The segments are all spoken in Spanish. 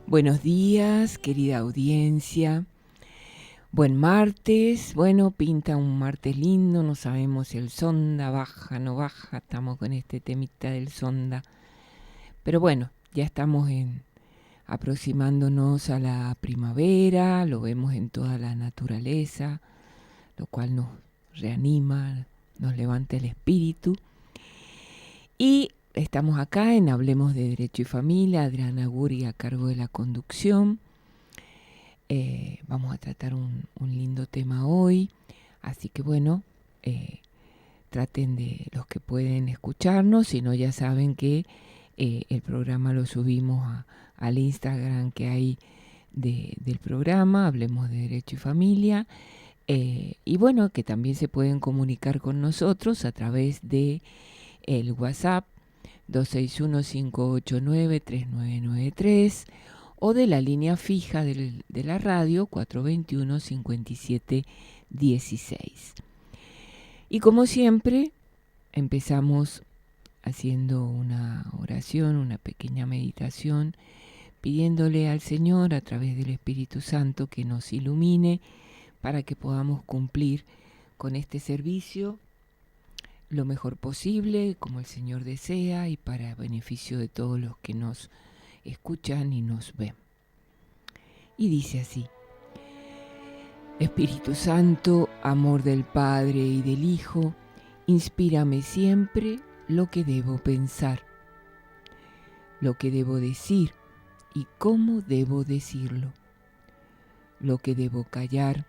Buenos días, querida audiencia. Buen martes. Bueno, pinta un martes lindo. No sabemos si el sonda baja, no baja. Estamos con este temita del sonda. Pero bueno, ya estamos aproximándonos a la primavera. Lo vemos en toda la naturaleza, lo cual nos reanima, nos levanta el espíritu. Y estamos acá en Hablemos de Derecho y Familia. Adriana Guri a cargo de la conducción. Vamos a tratar un lindo tema hoy, así que bueno, traten de los que pueden escucharnos, si no ya saben que el programa lo subimos al Instagram que hay del programa, Hablemos de Derecho y Familia, y bueno, que también se pueden comunicar con nosotros a través de el WhatsApp 261-589-3993 o de la línea fija de la radio 421-5716. Y como siempre, empezamos haciendo una oración, una pequeña meditación, pidiéndole al Señor a través del Espíritu Santo que nos ilumine para que podamos cumplir con este servicio lo mejor posible, como el Señor desea y para beneficio de todos los que nos escuchan y nos ven. Y dice así: Espíritu Santo, amor del Padre y del Hijo, inspírame siempre lo que debo pensar, lo que debo decir y cómo debo decirlo, lo que debo callar,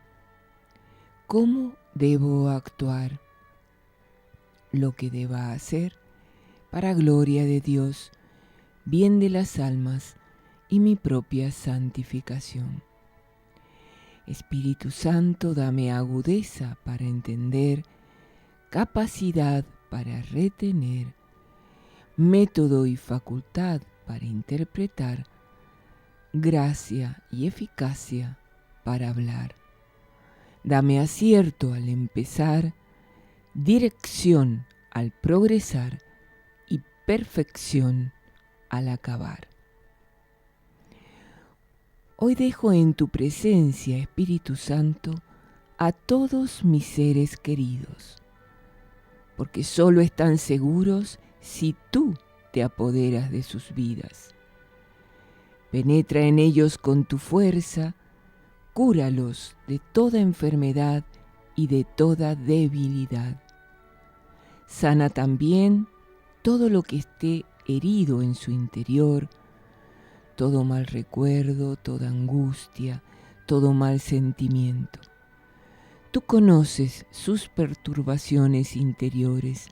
cómo debo actuar, lo que deba hacer para gloria de Dios, bien de las almas y mi propia santificación. Espíritu Santo, dame agudeza para entender, capacidad para retener, método y facultad para interpretar, gracia y eficacia para hablar. Dame acierto al empezar, dirección al progresar y perfección al acabar. Hoy dejo en tu presencia, Espíritu Santo, a todos mis seres queridos, porque solo están seguros si tú te apoderas de sus vidas. Penetra en ellos con tu fuerza, cúralos de toda enfermedad y de toda debilidad. Sana también todo lo que esté herido en su interior, todo mal recuerdo, toda angustia, todo mal sentimiento. Tú conoces sus perturbaciones interiores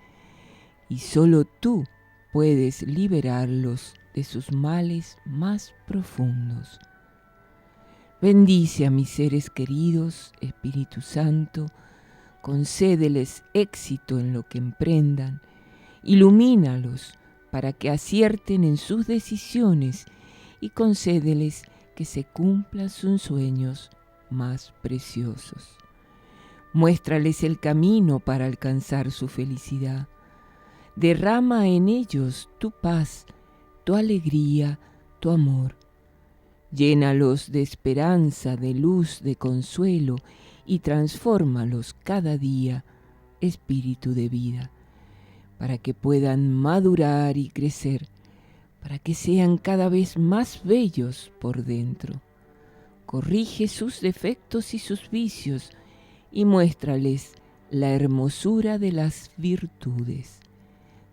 y solo tú puedes liberarlos de sus males más profundos. Bendice a mis seres queridos, Espíritu Santo, concédeles éxito en lo que emprendan, ilumínalos para que acierten en sus decisiones y concédeles que se cumplan sus sueños más preciosos. Muéstrales el camino para alcanzar su felicidad. Derrama en ellos tu paz, tu alegría, tu amor. Llénalos de esperanza, de luz, de consuelo y transfórmalos cada día, espíritu de vida, para que puedan madurar y crecer, para que sean cada vez más bellos por dentro. Corrige sus defectos y sus vicios y muéstrales la hermosura de las virtudes.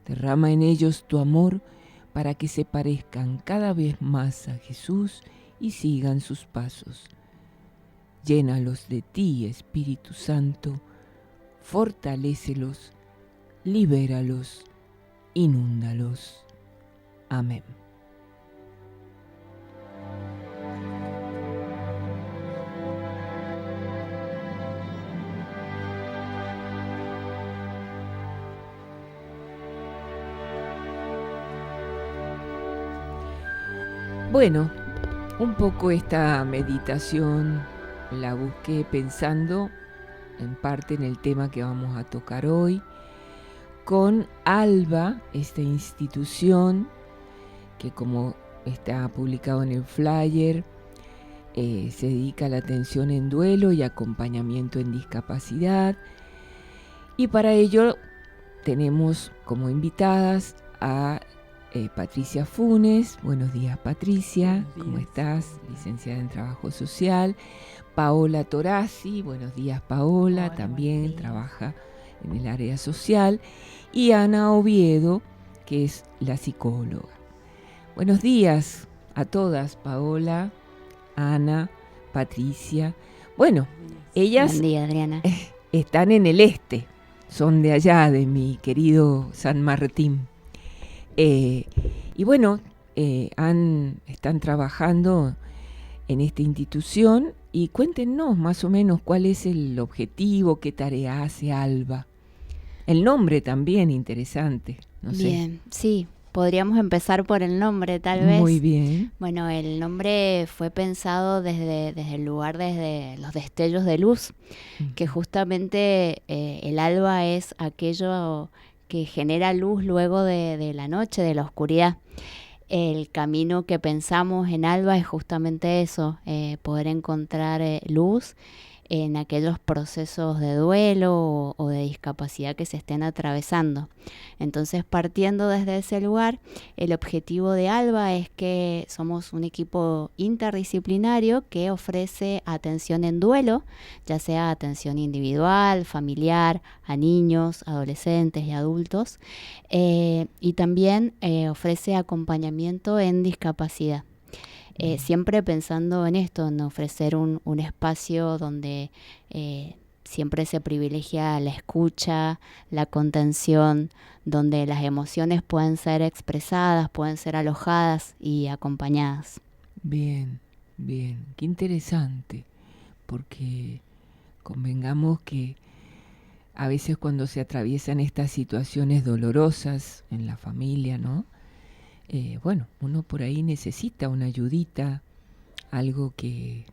Derrama en ellos tu amor para que se parezcan cada vez más a Jesús y sigan sus pasos. Llénalos de ti, Espíritu Santo, fortalécelos, libéralos, inúndalos. Amén. Bueno, un poco esta meditación la busqué pensando en parte en el tema que vamos a tocar hoy, con ALBA, esta institución que, como está publicado en el flyer, se dedica a la atención en duelo y acompañamiento en discapacidad. Y para ello tenemos como invitadas a Patricia Funes. Buenos días, Patricia. Buenos días. ¿Cómo estás? Licenciada en Trabajo Social. Paola Torazzi. Buenos días, Paola. Hola, también trabaja en el área social. Y Ana Oviedo, que es la psicóloga. Buenos días a todas, Paola, Ana, Patricia. Bueno, ellas Buen día, Adriana. Están en el este, son de allá, de mi querido San Martín. Y bueno, están trabajando en esta institución y cuéntenos más o menos cuál es el objetivo, qué tarea hace ALBA. El nombre también interesante, no sé. Bien, sí, podríamos empezar por el nombre tal vez. Muy bien. Bueno, el nombre fue pensado desde el lugar, desde los destellos de luz, que justamente el alba es aquello que genera luz luego de la noche, de la oscuridad. El camino que pensamos en alba es justamente eso, poder encontrar luz en aquellos procesos de duelo o de discapacidad que se estén atravesando. Entonces, partiendo desde ese lugar, el objetivo de ALBA es que somos un equipo interdisciplinario que ofrece atención en duelo, ya sea atención individual, familiar, a niños, adolescentes y adultos, y también ofrece acompañamiento en discapacidad. Siempre pensando en esto, en ofrecer un espacio donde siempre se privilegia la escucha, la contención, donde las emociones pueden ser expresadas, pueden ser alojadas y acompañadas. Bien, bien, qué interesante, porque convengamos que a veces cuando se atraviesan estas situaciones dolorosas en la familia, ¿no? Bueno, uno por ahí necesita una ayudita, algo que,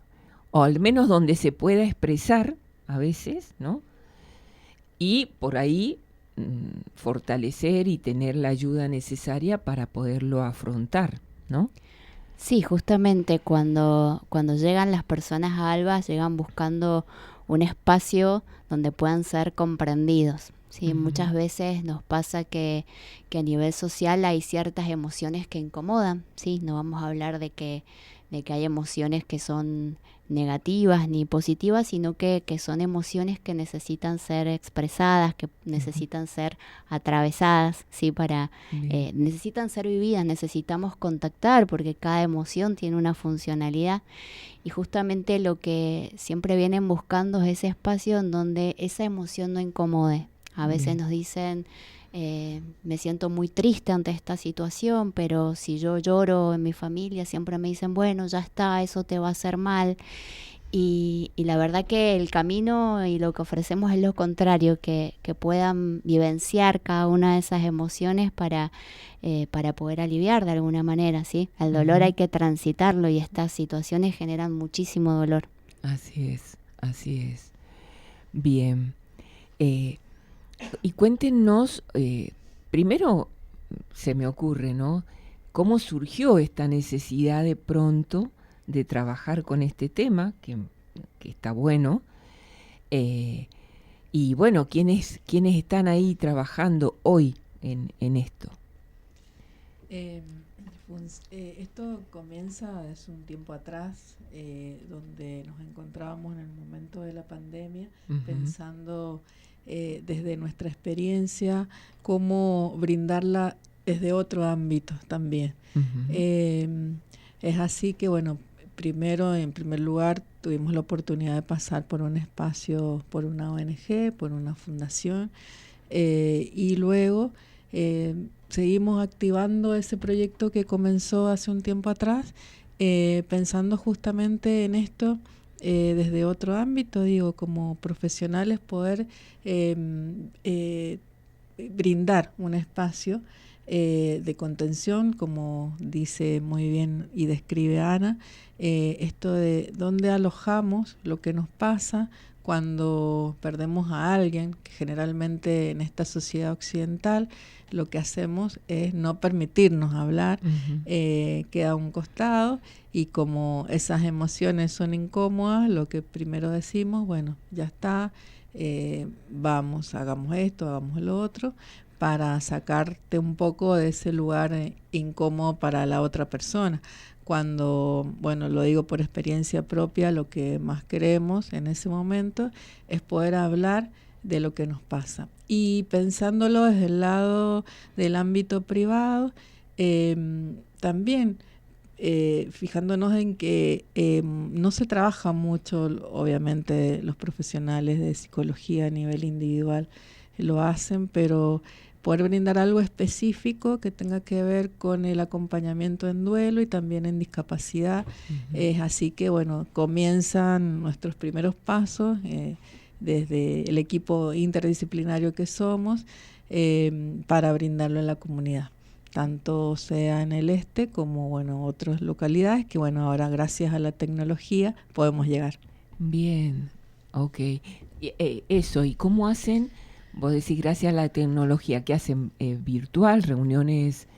o al menos donde se pueda expresar a veces, ¿no? Y por ahí fortalecer y tener la ayuda necesaria para poderlo afrontar, ¿no? Sí, justamente cuando llegan las personas a ALBA, llegan buscando un espacio donde puedan ser comprendidos. Sí, muchas veces nos pasa que a nivel social hay ciertas emociones que incomodan, ¿sí? No vamos a hablar de que hay emociones que son negativas ni positivas, sino que son emociones que necesitan ser expresadas, que necesitan ser atravesadas, ¿sí? Necesitan ser vividas, necesitamos contactar porque cada emoción tiene una funcionalidad. Y justamente lo que siempre vienen buscando es ese espacio en donde esa emoción no incomode. A veces nos dicen, me siento muy triste ante esta situación, pero si yo lloro en mi familia, siempre me dicen, bueno, ya está, eso te va a hacer mal. Y la verdad que el camino y lo que ofrecemos es lo contrario, que puedan vivenciar cada una de esas emociones para poder aliviar de alguna manera, ¿sí? El dolor hay que transitarlo y estas situaciones generan muchísimo dolor. Así es, así es. Bien. Y cuéntenos, primero se me ocurre, ¿no? ¿Cómo surgió esta necesidad de pronto de trabajar con este tema, que está bueno? Y bueno, ¿quiénes están ahí trabajando hoy en esto? Esto comienza hace un tiempo atrás, donde nos encontrábamos en el momento de la pandemia, pensando desde nuestra experiencia cómo brindarla desde otro ámbito también. Es así que, bueno, en primer lugar, tuvimos la oportunidad de pasar por un espacio, por una ONG, por una fundación, y luego seguimos activando ese proyecto que comenzó hace un tiempo atrás, pensando justamente en esto desde otro ámbito, digo, como profesionales poder brindar un espacio de contención, como dice muy bien y describe Ana, esto de dónde alojamos lo que nos pasa, cuando perdemos a alguien, que generalmente en esta sociedad occidental lo que hacemos es no permitirnos hablar, queda a un costado, y como esas emociones son incómodas, lo que primero decimos, bueno, ya está, vamos, hagamos esto, hagamos lo otro, para sacarte un poco de ese lugar incómodo para la otra persona. Cuando, bueno, lo digo por experiencia propia, lo que más queremos en ese momento es poder hablar de lo que nos pasa. Y pensándolo desde el lado del ámbito privado, también fijándonos en que no se trabaja mucho, obviamente los profesionales de psicología a nivel individual lo hacen, pero poder brindar algo específico que tenga que ver con el acompañamiento en duelo y también en discapacidad. Así que, bueno, comienzan nuestros primeros pasos desde el equipo interdisciplinario que somos para brindarlo en la comunidad, tanto sea en el este como, bueno, otras localidades que, bueno, ahora gracias a la tecnología podemos llegar. Bien, ok. Eso, ¿y cómo hacen? Vos decís, gracias a la tecnología, ¿qué hacen? ¿Virtual? ¿Reuniones?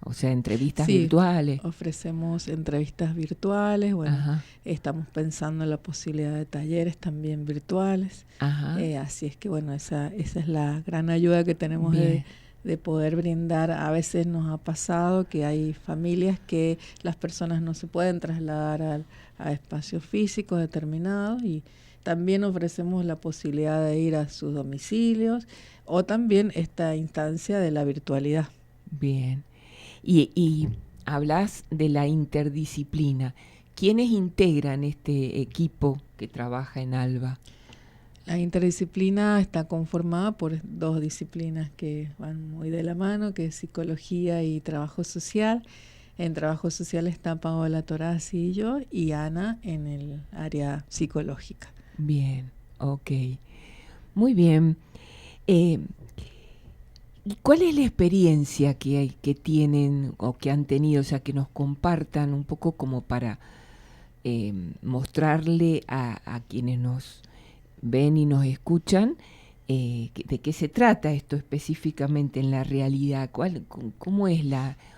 O sea, entrevistas virtuales. Ofrecemos entrevistas virtuales, bueno, estamos pensando en la posibilidad de talleres también virtuales. Así es que, bueno, esa es la gran ayuda que tenemos de poder brindar. A veces nos ha pasado que hay familias que las personas no se pueden trasladar a espacios físicos determinados, y también ofrecemos la posibilidad de ir a sus domicilios, o también esta instancia de la virtualidad. Bien. Y hablas de la interdisciplina. ¿Quiénes integran este equipo que trabaja en ALBA? La interdisciplina está conformada por 2 disciplinas que van muy de la mano, que es psicología y trabajo social. En trabajo social está Paola Torazzi y yo, y Ana en el área psicológica. Bien, ok. Muy bien. ¿Y cuál es la experiencia que tienen o que han tenido? O sea, que nos compartan un poco como para mostrarle a quienes nos ven y nos escuchan de qué se trata esto específicamente en la realidad. ¿Cómo es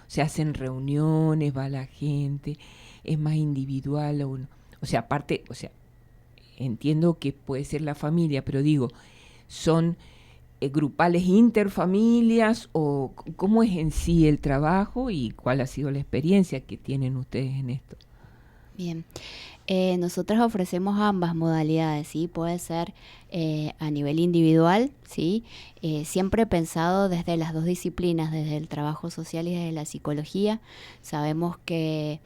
se hacen reuniones, va la gente, es más individual? O sea, aparte, o sea, entiendo que puede ser la familia, pero digo, ¿son grupales interfamilias o cómo es en sí el trabajo y cuál ha sido la experiencia que tienen ustedes en esto? Bien, nosotros ofrecemos ambas modalidades, ¿sí? Puede ser a nivel individual, ¿sí? Siempre pensado desde las 2 disciplinas, desde el trabajo social y desde la psicología. Sabemos que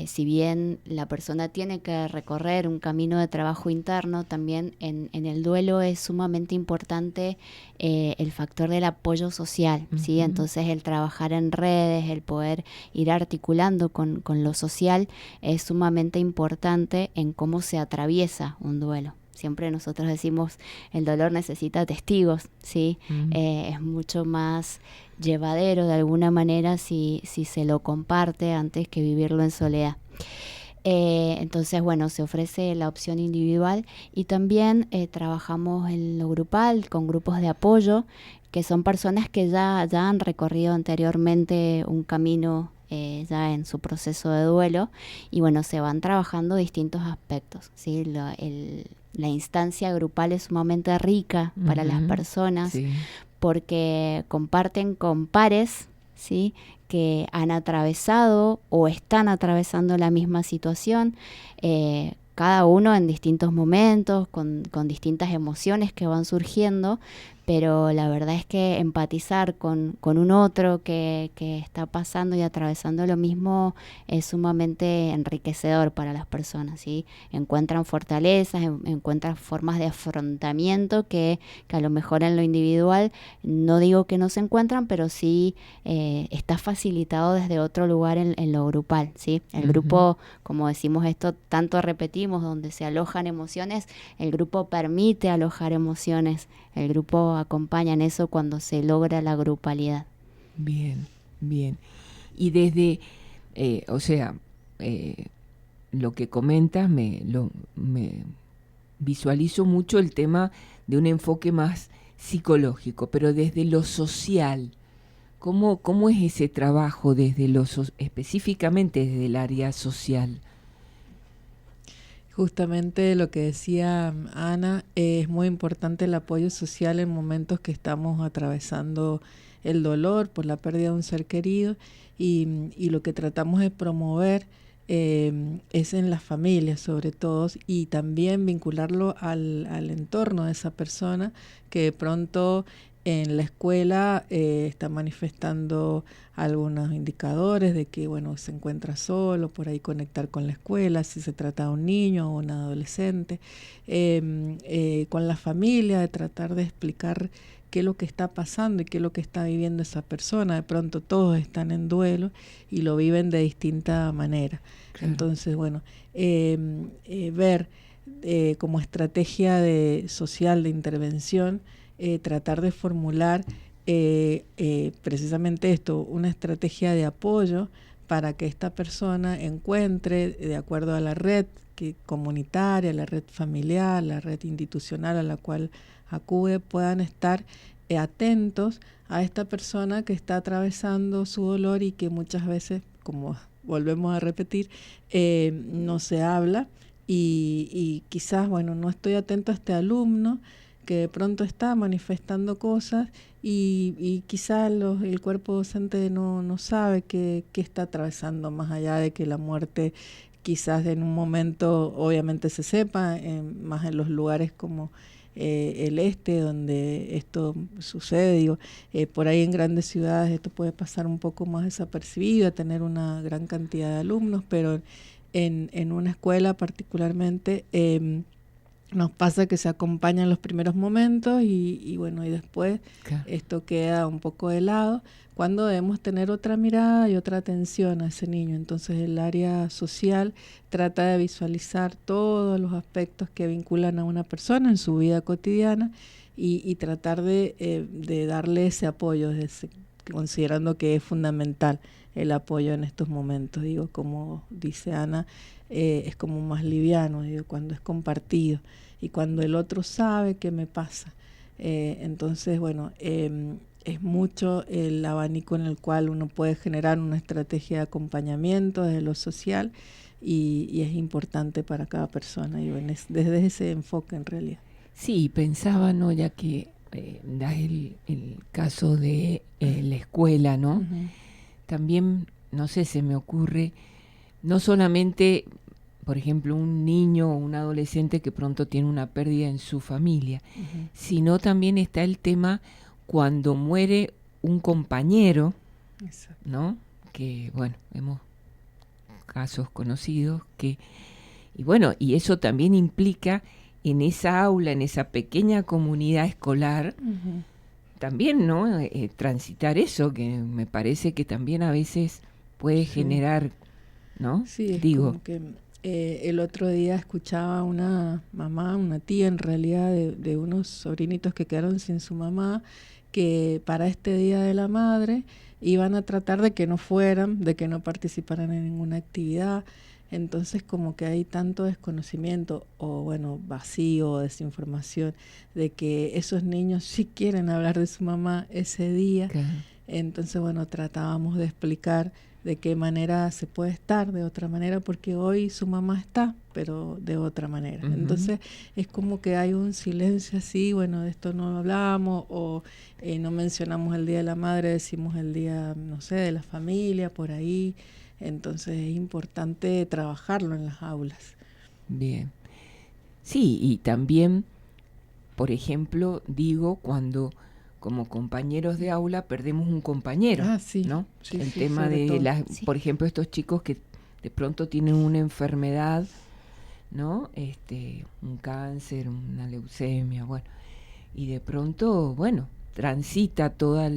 si bien la persona tiene que recorrer un camino de trabajo interno, también en el duelo es sumamente importante el factor del apoyo social, ¿sí? Entonces el trabajar en redes, el poder ir articulando con lo social es sumamente importante en cómo se atraviesa un duelo. Siempre nosotros decimos, el dolor necesita testigos, ¿sí? Es mucho más llevadero de alguna manera si se lo comparte antes que vivirlo en soledad. Entonces, bueno, se ofrece la opción individual y también trabajamos en lo grupal con grupos de apoyo, que son personas que ya han recorrido anteriormente un camino ya en su proceso de duelo, y bueno, se van trabajando distintos aspectos, ¿sí? La instancia grupal es sumamente rica para las personas, sí, porque comparten con pares, ¿sí?, que han atravesado o están atravesando la misma situación, cada uno en distintos momentos, con distintas emociones que van surgiendo, pero la verdad es que empatizar con un otro que está pasando y atravesando lo mismo es sumamente enriquecedor para las personas, ¿sí? Encuentran fortalezas, encuentran formas de afrontamiento que a lo mejor en lo individual no digo que no se encuentran, pero sí está facilitado desde otro lugar en lo grupal, ¿sí? El grupo, como decimos esto, tanto repetimos, donde se alojan emociones, el grupo permite alojar emociones, el grupo acompaña en eso cuando se logra la grupalidad. Bien, bien. Y desde, lo que comentas me visualizo mucho el tema de un enfoque más psicológico, pero desde lo social. ¿Cómo es ese trabajo desde específicamente desde el área social? Justamente lo que decía Ana, es muy importante el apoyo social en momentos que estamos atravesando el dolor por la pérdida de un ser querido, y lo que tratamos de promover es en las familias sobre todo, y también vincularlo al entorno de esa persona que de pronto en la escuela está manifestando algunos indicadores de que bueno, se encuentra solo, por ahí conectar con la escuela, si se trata de un niño o un adolescente, con la familia, de tratar de explicar qué es lo que está pasando y qué es lo que está viviendo esa persona. De pronto todos están en duelo y lo viven de distinta manera. Claro. Entonces, bueno, ver como estrategia social de intervención, tratar de formular precisamente esto, una estrategia de apoyo para que esta persona encuentre, de acuerdo a la red comunitaria, la red familiar, la red institucional a la cual acude, puedan estar atentos a esta persona que está atravesando su dolor y que muchas veces, como volvemos a repetir, no se habla, y quizás, bueno, no estoy atento a este alumno que de pronto está manifestando cosas y quizás el cuerpo docente no sabe qué está atravesando, más allá de que la muerte quizás en un momento obviamente se sepa, más en los lugares como el donde esto sucede. Digo, por ahí en grandes ciudades esto puede pasar un poco más desapercibido, tener una gran cantidad de alumnos, pero en una escuela particularmente nos pasa que se acompañan los primeros momentos y bueno, y después claro, esto queda un poco de lado, cuando debemos tener otra mirada y otra atención a ese niño. Entonces el área social trata de visualizar todos los aspectos que vinculan a una persona en su vida cotidiana y tratar de darle ese apoyo, considerando que es fundamental el apoyo en estos momentos. Digo, como dice Ana, es como más liviano, digo, cuando es compartido y cuando el otro sabe qué me pasa. Entonces, bueno, es mucho el abanico en el cual uno puede generar una estrategia de acompañamiento desde lo social y es importante para cada persona, digo, desde ese enfoque en realidad. Sí, pensaba, ¿no? Ya que das el caso de la escuela, ¿no? Uh-huh. También, no sé, se me ocurre, no solamente, por ejemplo, un niño o un adolescente que pronto tiene una pérdida en su familia, uh-huh, sino también está el tema cuando muere un compañero, exacto, ¿no? Que, bueno, vemos casos conocidos que, y bueno, y eso también implica en esa aula, en esa pequeña comunidad escolar, uh-huh, también, ¿no? Transitar eso, que me parece que también a veces puede generar, ¿no? Sí, es digo, como que el otro día escuchaba una mamá, una tía en realidad, de unos sobrinitos que quedaron sin su mamá, que para este Día de la Madre iban a tratar de que no fueran, de que no participaran en ninguna actividad. Entonces como que hay tanto desconocimiento o bueno, vacío o desinformación de que esos niños sí quieren hablar de su mamá ese día. Claro. Entonces bueno, tratábamos de explicar de qué manera se puede estar de otra manera, porque hoy su mamá está, pero de otra manera. Uh-huh. Entonces es como que hay un silencio así, bueno, de esto no hablamos, o no mencionamos el Día de la Madre, decimos el día, no sé, de la familia, por ahí. Entonces es importante trabajarlo en las aulas. Bien. Sí, y también, por ejemplo, digo, cuando como compañeros de aula perdemos un compañero, sí, ¿no? Sí, el sí, tema de por ejemplo, estos chicos que de pronto tienen una enfermedad, ¿no? Un cáncer, una leucemia, bueno, y de pronto, bueno, transita toda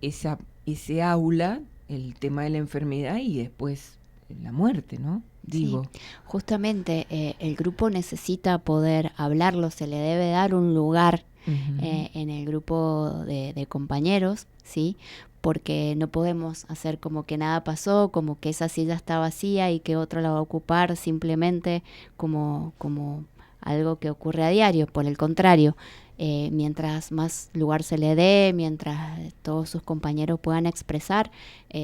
ese aula, el tema de la enfermedad y después la muerte, ¿no? Digo. Sí, justamente el grupo necesita poder hablarlo, se le debe dar un lugar uh-huh, en el grupo de compañeros, ¿sí? Porque no podemos hacer como que nada pasó, como que esa silla está vacía y que otro la va a ocupar simplemente como algo que ocurre a diario. Por el contrario, mientras más lugar se le dé, mientras todos sus compañeros puedan expresar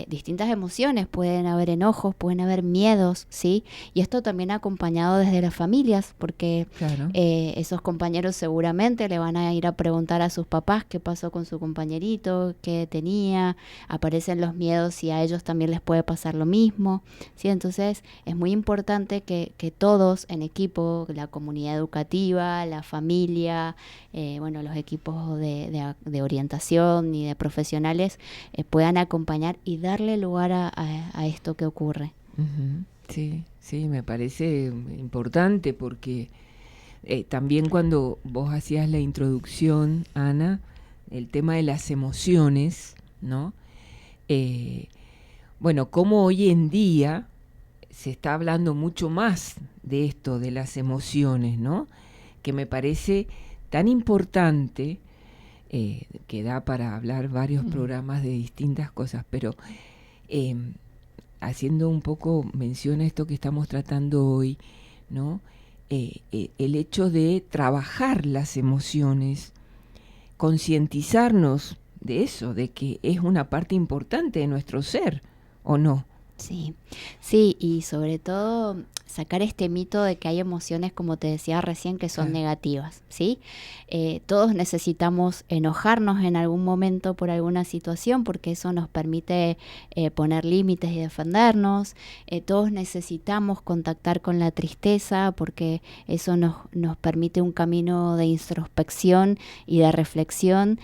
distintas emociones, pueden haber enojos, pueden haber miedos, ¿sí? Y esto también acompañado desde las familias, porque Claro. Esos compañeros seguramente le van a ir a preguntar a sus papás qué pasó con su compañerito, qué tenía, aparecen los miedos y a ellos también les puede pasar lo mismo, ¿sí? Entonces es muy importante que todos en equipo, la comunidad educativa, la familia, bueno, los equipos de orientación y de profesionales puedan acompañar y darle lugar a esto que ocurre. Uh-huh. Sí, sí, me parece importante porque también cuando vos hacías la introducción, Ana, el tema de las emociones, ¿no? Bueno, como hoy en día se está hablando mucho más de esto, de las emociones, ¿no? Que me parece tan importante, que da para hablar varios programas de distintas cosas, pero haciendo un poco mención a esto que estamos tratando hoy, ¿no? El hecho de trabajar las emociones, concientizarnos de eso, de que es una parte importante de nuestro ser, ¿o no? Sí, sí, y sobre todo sacar este mito de que hay emociones, como te decía recién, que son negativas, ¿sí? Todos necesitamos enojarnos en algún momento por alguna situación, porque eso nos permite poner límites y defendernos. Todos necesitamos contactar con la tristeza, porque eso nos permite un camino de introspección y de reflexión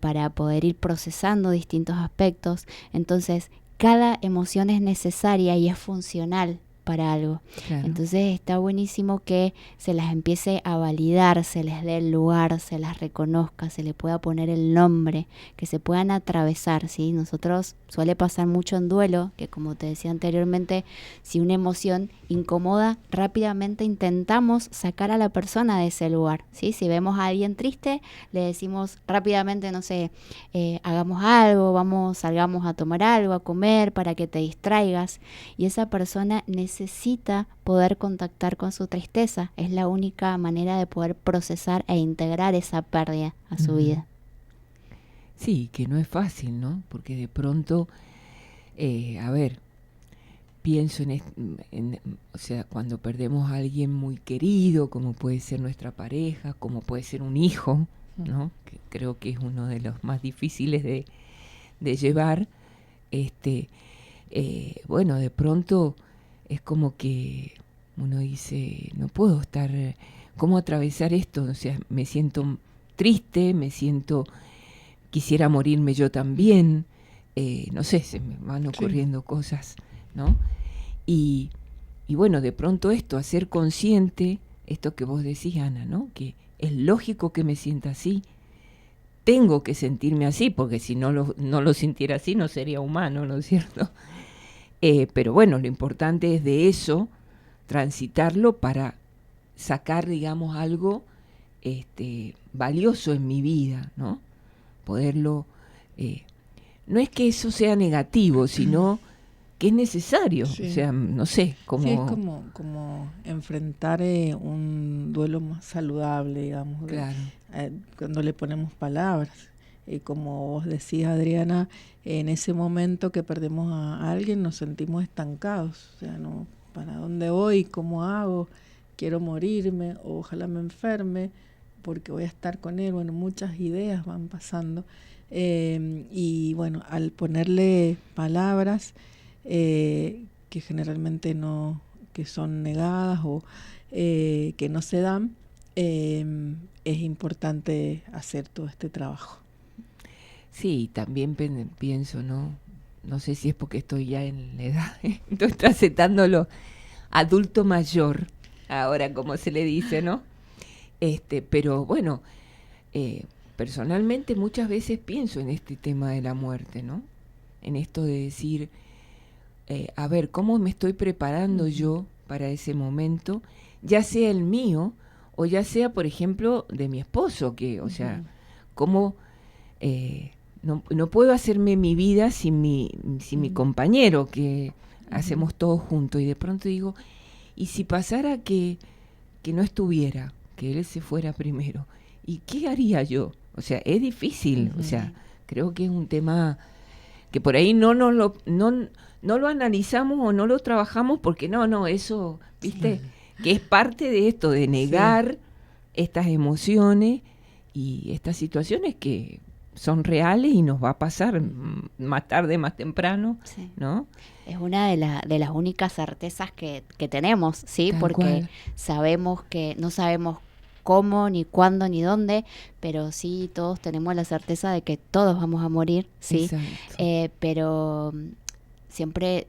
para poder ir procesando distintos aspectos. Entonces, cada emoción es necesaria y es funcional para algo. Claro. Entonces está buenísimo que se las empiece a validar, se les dé el lugar, se las reconozca, se le pueda poner el nombre, que se puedan atravesar, ¿sí? Nosotros suele pasar mucho en duelo, que como te decía anteriormente, si una emoción incomoda, rápidamente intentamos sacar a la persona de ese lugar, ¿sí? Si vemos a alguien triste, le decimos rápidamente, no sé, hagamos algo, salgamos a tomar algo, a comer, para que te distraigas, y esa persona necesita poder contactar con su tristeza. Es la única manera de poder procesar e integrar esa pérdida a su vida. Sí, que no es fácil, ¿no? Porque de pronto, a ver, pienso o sea, cuando perdemos a alguien muy querido, como puede ser nuestra pareja, como puede ser un hijo, ¿no? Que creo que es uno de los más difíciles de llevar. Bueno, de pronto es como que uno dice, no puedo estar, ¿cómo atravesar esto? O sea, me siento triste, quisiera morirme yo también, no sé, se me van ocurriendo cosas, ¿no? Y bueno, de pronto hacer consciente, esto que vos decís, Ana, ¿no? Que es lógico que me sienta así, tengo que sentirme así, porque si no lo sintiera así no sería humano, ¿no es cierto? Pero bueno, lo importante es de eso, transitarlo para sacar, digamos, algo valioso en mi vida, ¿no? Poderlo, no es que eso sea negativo, sino que es necesario, o sea, no sé, como... Sí, es como enfrentar un duelo más saludable, digamos, claro. Cuando le ponemos palabras. Como vos decís, Adriana, en ese momento que perdemos a alguien nos sentimos estancados, o sea, no, ¿para dónde voy? ¿Cómo hago? ¿Quiero morirme? O ojalá me enferme porque voy a estar con él. Bueno, muchas ideas van pasando. Y bueno, al ponerle palabras que generalmente no, que son negadas o que no se dan, es importante hacer todo este trabajo. Sí, también pienso, no sé si es porque estoy ya en la edad, estoy transitándolo adulto mayor, ahora como se le dice, ¿no? Pero bueno, personalmente muchas veces pienso en este tema de la muerte, ¿no? En esto de decir, a ver, ¿cómo me estoy preparando yo para ese momento? Ya sea el mío o ya sea, por ejemplo, de mi esposo, que, o sea, cómo... No puedo hacerme mi vida sin mi compañero, que hacemos todo juntos. Y de pronto digo, ¿y si pasara que no estuviera? que él se fuera primero. ¿Y qué haría yo? O sea, es difícil. O sea, creo que es un tema que por ahí no lo analizamos o no lo trabajamos porque eso, ¿viste? Que es parte de esto, de negar estas emociones y estas situaciones que son reales y nos va a pasar más tarde, más temprano, ¿no? Es una de las únicas certezas que tenemos, ¿sí? Tal Porque cual. sabemos que no sabemos cómo, ni cuándo, ni dónde, pero sí todos tenemos la certeza de que todos vamos a morir, ¿sí? Pero siempre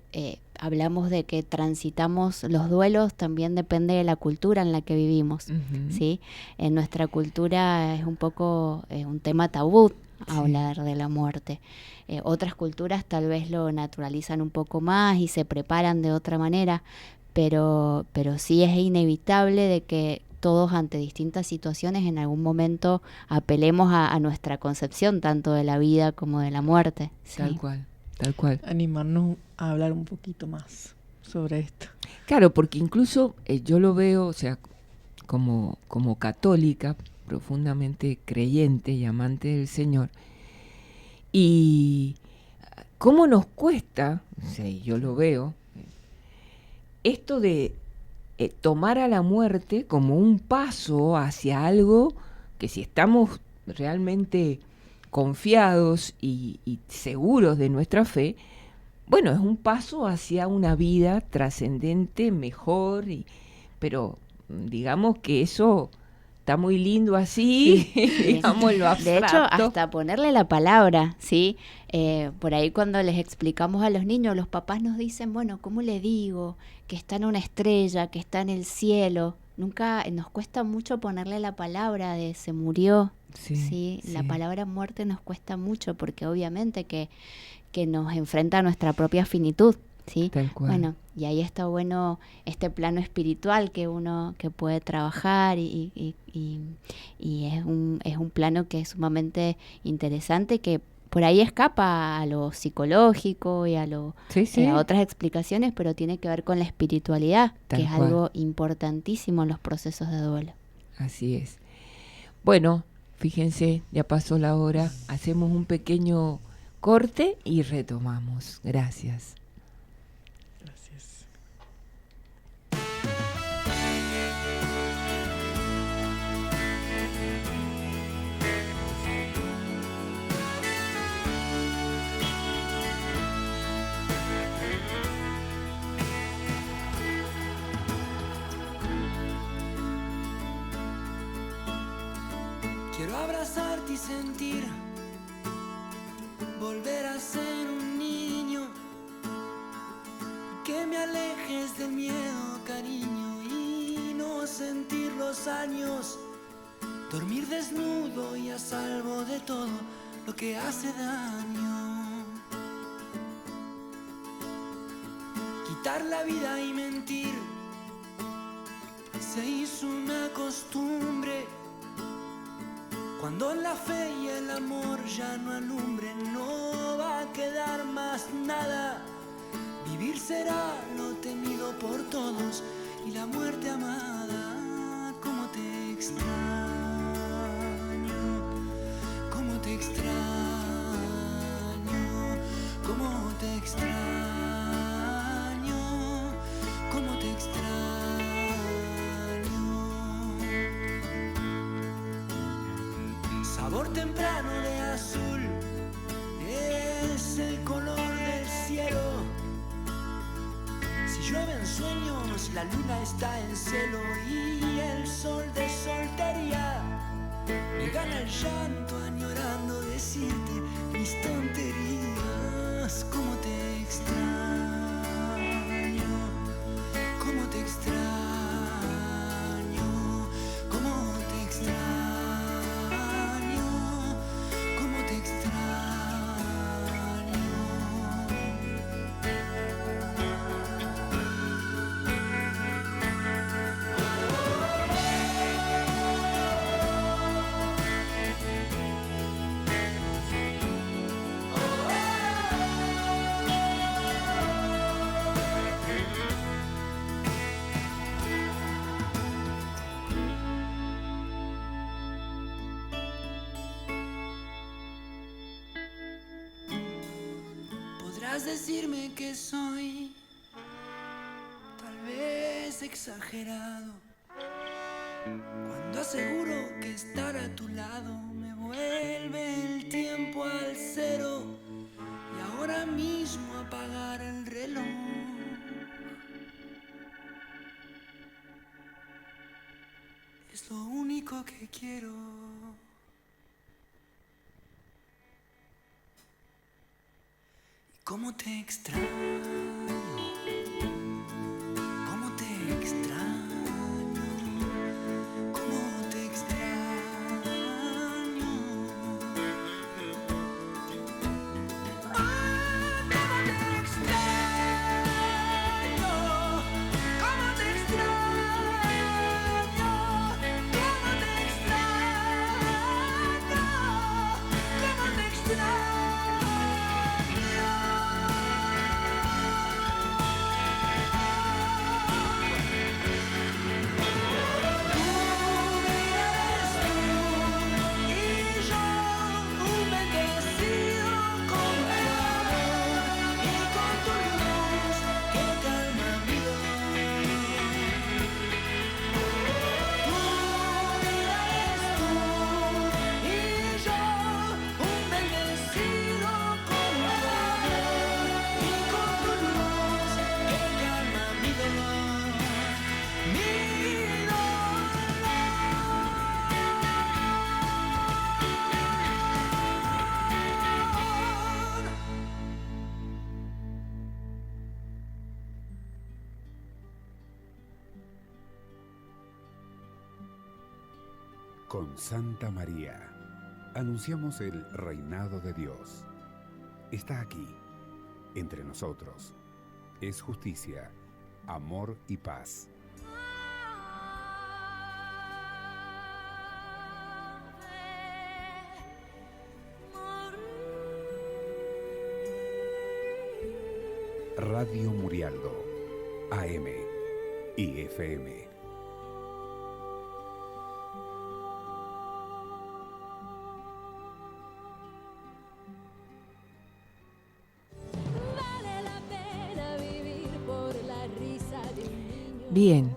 hablamos de que transitamos los duelos, también depende de la cultura en la que vivimos, ¿sí? En nuestra cultura es un poco un tema tabú hablar de la muerte. Otras culturas tal vez lo naturalizan un poco más y se preparan de otra manera, pero sí es inevitable de que todos ante distintas situaciones en algún momento apelemos a nuestra concepción tanto de la vida como de la muerte. ¿Sí? Tal cual. Animarnos a hablar un poquito más sobre esto. Claro, porque incluso yo lo veo, o sea, como católica, profundamente creyente y amante del Señor, y cómo nos cuesta, o sea, yo lo veo, esto de tomar a la muerte como un paso hacia algo que si estamos realmente confiados y seguros de nuestra fe, bueno, es un paso hacia una vida trascendente, mejor, pero digamos que eso está muy lindo así, digamos lo abstracto. De hecho, hasta ponerle la palabra, ¿sí? Por ahí cuando les explicamos a los niños, los papás nos dicen, bueno, ¿cómo le digo? Que está en una estrella, que está en el cielo. Nunca nos cuesta mucho ponerle la palabra de se murió, ¿sí? La palabra muerte nos cuesta mucho porque obviamente que nos enfrenta a nuestra propia finitud, ¿sí? Tal cual. Bueno, y ahí está bueno este plano espiritual que uno que puede trabajar y es un plano que es sumamente interesante, que por ahí escapa a lo psicológico y a otras explicaciones, pero tiene que ver con la espiritualidad, que es algo importantísimo en los procesos de duelo. Así es. Bueno, fíjense, ya pasó la hora, hacemos un pequeño corte y retomamos. Gracias. Gracias. Quiero abrazarte y sentir, volver a ser un niño, que me alejes del miedo, cariño, y no sentir los años, dormir desnudo y a salvo de todo lo que hace daño, quitar la vida y mentir, se hizo una costumbre. Cuando la fe y el amor ya no alumbren, no va a quedar más nada. Vivir será lo temido por todos y la muerte amada. Cómo te extraño, cómo te extraño, cómo te extraño, cómo te extraño. Sabor temprano de azul es el color del cielo. Si llueven sueños, la luna está en celo y el sol de soltería me gana el llanto añorando decirte mis tonterías. Cómo te extraño, cómo te extraño, cómo te extraño. podrás decirme que soy tal vez exagerado cuando aseguro que estar a tu lado me vuelve el tiempo al cero y ahora mismo apagar el reloj. Es lo único que quiero. Y cómo te extraño, cómo te extraño, cómo te extraño. Ah, cómo te extraño, cómo te extraño, cómo te extraño, cómo te extraño. Con Santa María, anunciamos el reinado de Dios. Está aquí, entre nosotros. Es justicia, amor y paz. Radio Murialdo, AM y FM. Bien,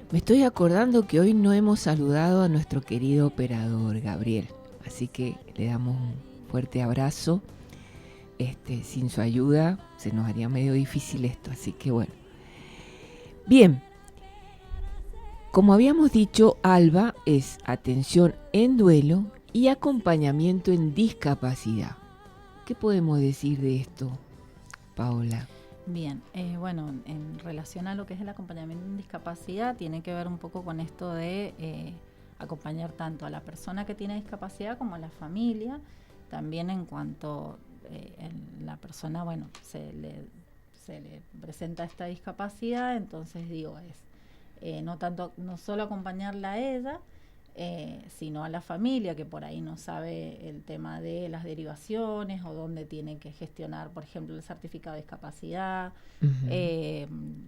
me estoy acordando que hoy no hemos saludado a nuestro querido operador Gabriel, así que le damos un fuerte abrazo. Sin su ayuda se nos haría medio difícil esto, así que bueno. Bien, como habíamos dicho, ALBA es atención en duelo y acompañamiento en discapacidad. ¿Qué podemos decir de esto, Paola? Bien, bueno, en relación a lo que es el acompañamiento en discapacidad, tiene que ver un poco con esto de acompañar tanto a la persona que tiene discapacidad como a la familia, también en cuanto la persona, bueno, se le presenta esta discapacidad, entonces digo, no solo acompañarla a ella, sino a la familia que por ahí no sabe el tema de las derivaciones o dónde tiene que gestionar, por ejemplo, el certificado de discapacidad,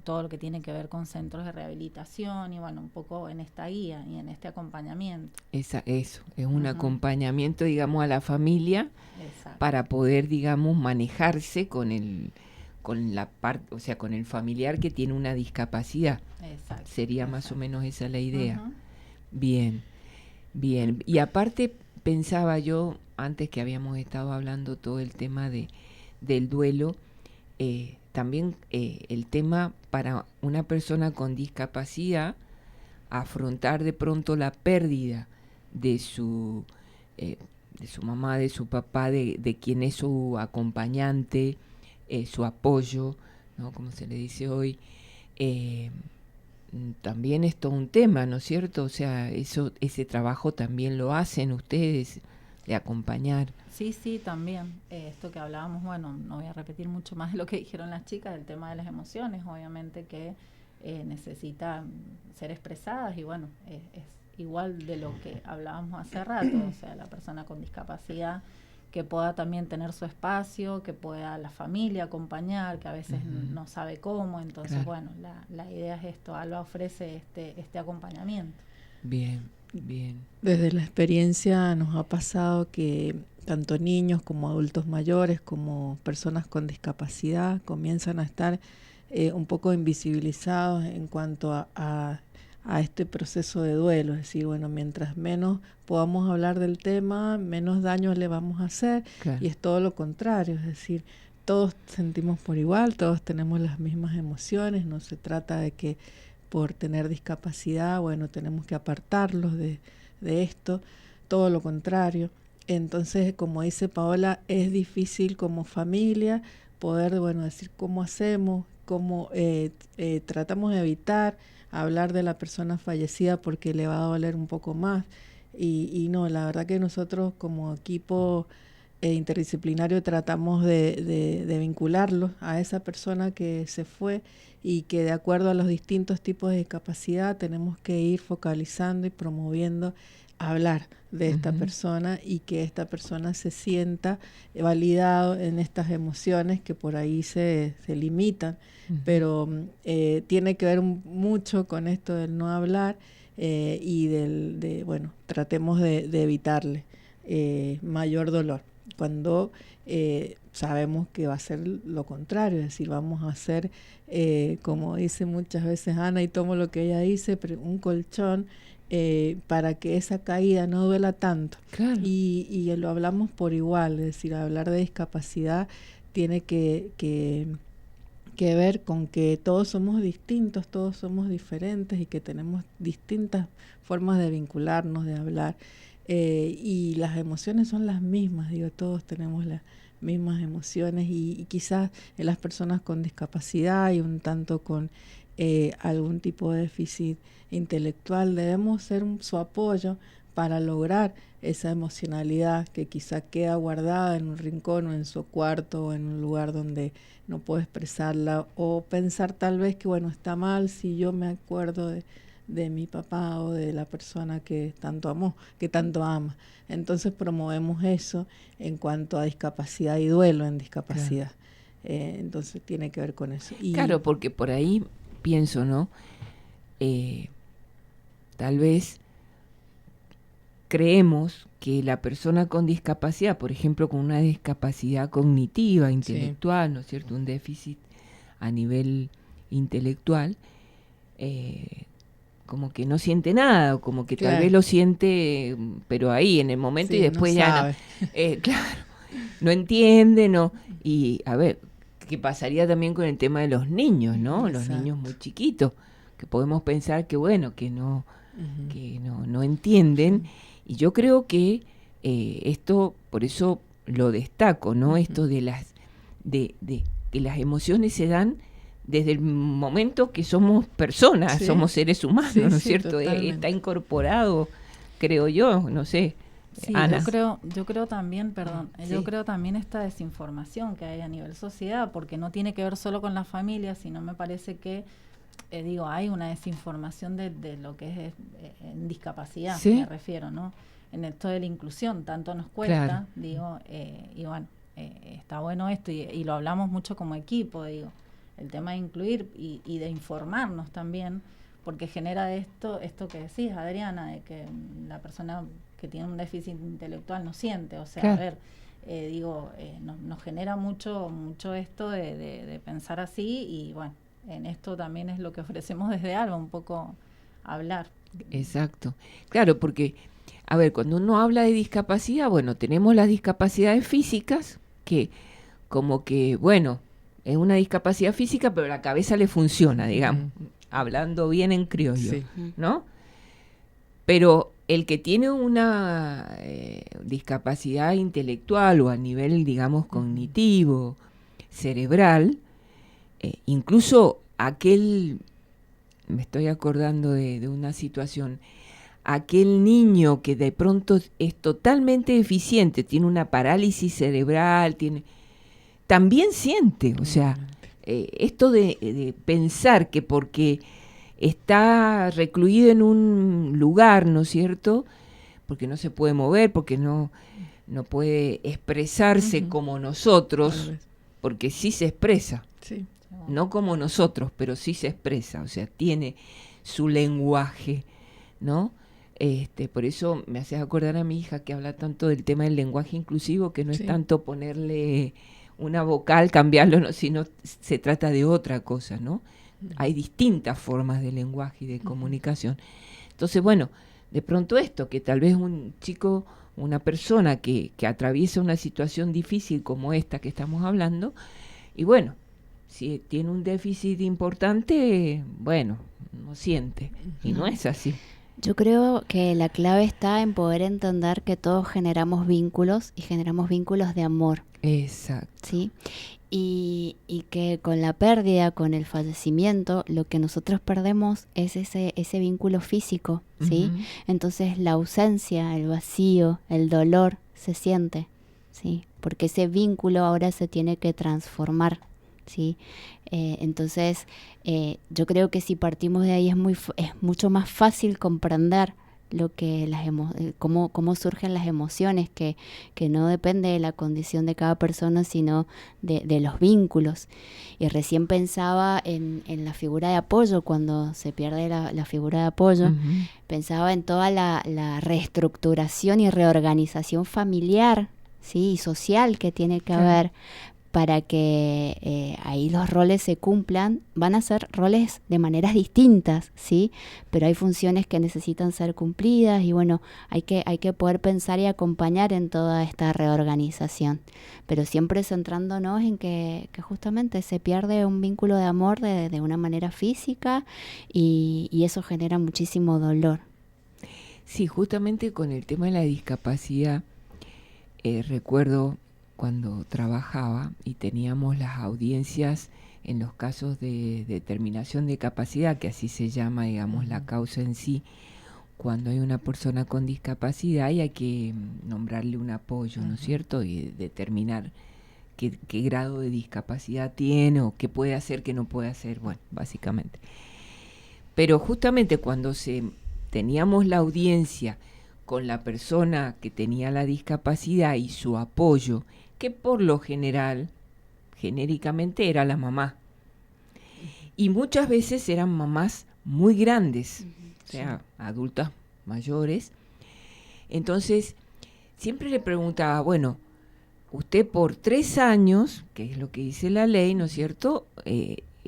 todo lo que tiene que ver con centros de rehabilitación y bueno, un poco en esta guía y en este acompañamiento. Eso, es un acompañamiento, digamos, a la familia. Exacto. Para poder, digamos, manejarse con la parte, o sea, con el familiar que tiene una discapacidad. Exacto. Sería más o menos esa la idea. Bien. Y aparte pensaba yo, antes que habíamos estado hablando todo el tema del duelo, también el tema para una persona con discapacidad, afrontar de pronto la pérdida de su mamá, de su papá, de quien es su acompañante, su apoyo, ¿no? Como se le dice hoy, también es todo un tema, ¿no es cierto? O sea, ese trabajo también lo hacen ustedes, de acompañar. Sí, también. Esto que hablábamos, bueno, no voy a repetir mucho más de lo que dijeron las chicas, el tema de las emociones, obviamente que necesitan ser expresadas y bueno, es igual de lo que hablábamos hace rato, o sea, la persona con discapacidad que pueda también tener su espacio, que pueda la familia acompañar, que a veces no sabe cómo, entonces bueno, la idea es esto, ALBA ofrece este acompañamiento. Bien. Desde la experiencia nos ha pasado que tanto niños como adultos mayores, como personas con discapacidad, comienzan a estar un poco invisibilizados en cuanto a este proceso de duelo. Es decir, bueno, mientras menos podamos hablar del tema, menos daño le vamos a hacer, claro. Y es todo lo contrario, es decir, todos sentimos por igual, todos tenemos las mismas emociones, no se trata de que por tener discapacidad, bueno, tenemos que apartarlos de esto, todo lo contrario. Entonces, como dice Paola, es difícil como familia poder, bueno, decir cómo hacemos, cómo tratamos de evitar hablar de la persona fallecida porque le va a doler un poco más. Y no, la verdad que nosotros como equipo interdisciplinario tratamos de vincularlos a esa persona que se fue y que de acuerdo a los distintos tipos de discapacidad tenemos que ir focalizando y promoviendo hablar de esta persona y que esta persona se sienta validado en estas emociones que por ahí se limitan, pero tiene que ver mucho con esto del no hablar y bueno, tratemos de evitarle mayor dolor. Cuando sabemos que va a ser lo contrario, es decir, vamos a hacer, como dice muchas veces Ana, y tomo lo que ella dice, un colchón para que esa caída no duela tanto. Claro. Y lo hablamos por igual, es decir, hablar de discapacidad tiene que ver con que todos somos distintos, todos somos diferentes y que tenemos distintas formas de vincularnos, de hablar. Y las emociones son las mismas, digo, todos tenemos las mismas emociones y quizás en las personas con discapacidad y un tanto con algún tipo de déficit intelectual debemos ser su apoyo para lograr esa emocionalidad que quizá queda guardada en un rincón o en su cuarto o en un lugar donde no puede expresarla, o pensar tal vez que bueno, está mal si yo me acuerdo de mi papá o de la persona que tanto amó, que tanto ama. Entonces promovemos eso en cuanto a discapacidad y duelo en discapacidad. Claro. Entonces tiene que ver con eso. Y claro, porque por ahí pienso, ¿no? Tal vez creemos que la persona con discapacidad, por ejemplo, con una discapacidad cognitiva, intelectual, sí, ¿no es cierto? Un déficit a nivel intelectual, como que no siente nada, o como que claro, tal vez lo siente, pero ahí, en el momento, sí, y después no ya sabe. Claro, no entiende, no. Y a ver, ¿qué pasaría también con el tema de los niños, no? Exacto. Los niños muy chiquitos, que podemos pensar que bueno, que no entienden. Y yo creo que esto, por eso lo destaco, ¿no? Esto de las que las emociones se dan desde el momento que somos personas, sí, somos seres humanos, sí, ¿no es cierto? Está incorporado, creo yo, no sé. Sí, Ana. Yo creo también, sí, yo creo también esta desinformación que hay a nivel sociedad, porque no tiene que ver solo con la familia, sino me parece que hay una desinformación de lo que es en discapacidad, ¿sí? Me refiero, ¿no? En esto de la inclusión, tanto nos cuesta, claro, digo, y bueno, está bueno esto, y lo hablamos mucho como equipo, digo, el tema de incluir y de informarnos también, porque genera esto que decís, Adriana, de que la persona que tiene un déficit intelectual no siente, o sea, claro, a ver, nos genera mucho esto de pensar así, y bueno, en esto también es lo que ofrecemos desde ALBA, un poco hablar. Exacto, claro, porque, a ver, cuando uno habla de discapacidad, bueno, tenemos las discapacidades físicas, que como que, bueno, es una discapacidad física, pero la cabeza le funciona, digamos, hablando bien en criollo, sí, ¿no? Pero el que tiene una discapacidad intelectual o a nivel, digamos, cognitivo, cerebral, incluso me estoy acordando de una situación, aquel niño que de pronto es totalmente deficiente, tiene una parálisis cerebral, también siente, o sea, esto de pensar que porque está recluido en un lugar, ¿no es cierto?, porque no se puede mover, porque no puede expresarse como nosotros, porque sí se expresa. Sí. No como nosotros, pero sí se expresa, o sea, tiene su lenguaje, ¿no? Por eso me haces acordar a mi hija que habla tanto del tema del lenguaje inclusivo, que no es tanto ponerle una vocal, cambiarlo, no, sino se trata de otra cosa, ¿no? Hay distintas formas de lenguaje y de comunicación. Entonces, bueno, de pronto esto, que tal vez un chico, una persona que atraviesa una situación difícil como esta que estamos hablando, y bueno, si tiene un déficit importante, bueno, no siente, y no es así. Yo creo que la clave está en poder entender que todos generamos vínculos y generamos vínculos de amor. Exacto. ¿Sí? Y que con la pérdida, con el fallecimiento, lo que nosotros perdemos es ese vínculo físico, ¿sí? Uh-huh. Entonces la ausencia, el vacío, el dolor se siente, ¿sí? Porque ese vínculo ahora se tiene que transformar, ¿sí? Entonces yo creo que si partimos de ahí es mucho más fácil comprender lo que cómo surgen las emociones, que no depende de la condición de cada persona, sino de los vínculos. Y recién pensaba en la figura de apoyo, cuando se pierde la figura de apoyo, uh-huh. Pensaba en toda la reestructuración y reorganización familiar, ¿sí? Y social que tiene que haber para que ahí los roles se cumplan. Van a ser roles de maneras distintas, ¿sí? Pero hay funciones que necesitan ser cumplidas y bueno, hay que poder pensar y acompañar en toda esta reorganización. Pero siempre centrándonos en que justamente se pierde un vínculo de amor de una manera física y eso genera muchísimo dolor. Sí, justamente con el tema de la discapacidad, recuerdo cuando trabajaba y teníamos las audiencias en los casos de determinación de capacidad, que así se llama, digamos, la causa en sí, cuando hay una persona con discapacidad y hay que nombrarle un apoyo, ¿no es cierto? Y determinar qué grado de discapacidad tiene o qué puede hacer, qué no puede hacer, bueno, básicamente. Pero justamente cuando teníamos la audiencia con la persona que tenía la discapacidad y su apoyo, que por lo general, genéricamente, era la mamá. Y muchas veces eran mamás muy grandes, o sea, adultas mayores. Entonces, siempre le preguntaba, bueno, usted por 3 años, que es lo que dice la ley, ¿no es cierto?,